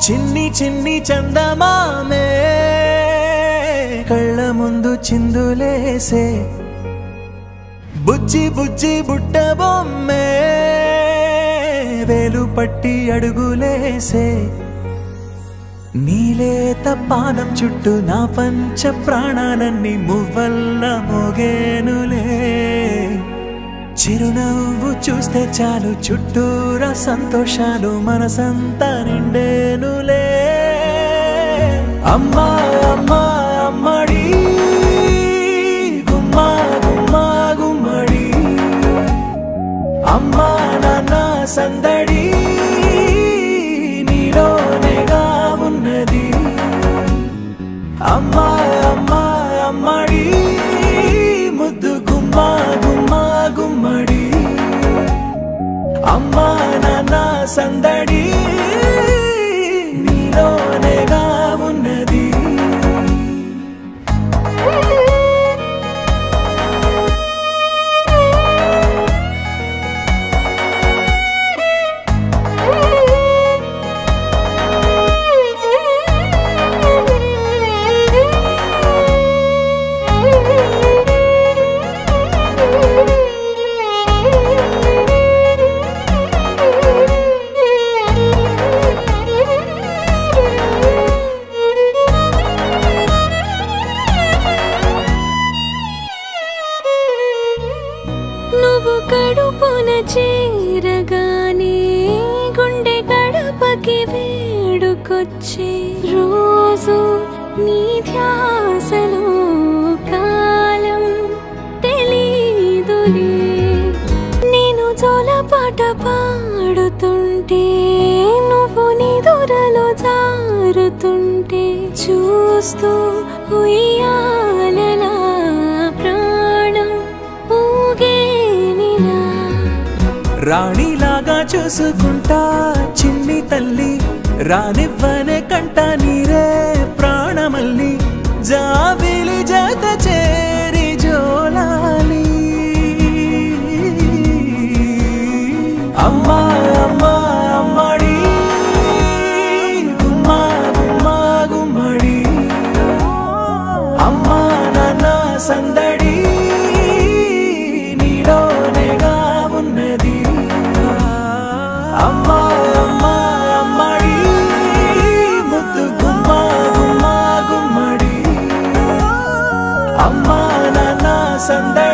చిన్ని చిన్ని చందమామే కళ్ళ ముందు చిందులేసే బుజ్జి బుజ్జి బుట్ట బొమ్మే వేలు పట్టి అడుగులేసే నీలేత పానం చుట్టూ నా పంచ ప్రాణాలన్నీ మువ్వల్ల మోగేనులే చిరునవ్వు చూస్తే చాలు చుట్టూరా సంతోషాలు మనసంతా నిండేనులే అమ్మా అమ్మా అమ్మడి గుమ్మా గుమ్మా గుమ్మడి అమ్మా నాన్న సందడి నీలోనేగా ఉన్నది అమ్మా అమ్మా అమ్మడి ముద్దు గుమ్మా గుమ్మా గుమ్మడి అమ్మా నాన్న సందడి నీలోనేగా ఉన్నది కడుపున చేరగానే గుండె గడపకి వేడుకొచ్చే రోజు నీ ధ్యాసలో కాలం తెలీదులే నేను జోలపాట పాడుతుంటే నువ్వు నిదురలో జారుతుంటే చూస్తూ ఉయ్యాలలా ప్రాణం ఊగే రాణిలాగా చూసుకుంటా చిన్ని తల్లి రానివ్వనే కంట నీరే ప్రాణమల్లి జాబిలి జత చేరి జోలాలి అమ్మా అమ్మా అమ్మడి గుమ్మా గుమ్మా గుమ్మడి అమ్మా నాన్న సందడి నీలోనేగా ఉన్నది అమ్మా అమ్మా అమ్మడి ముద్దు గుమ్మా గుమ్మా గుమ్మడి అమ్మా నాన్న సందడి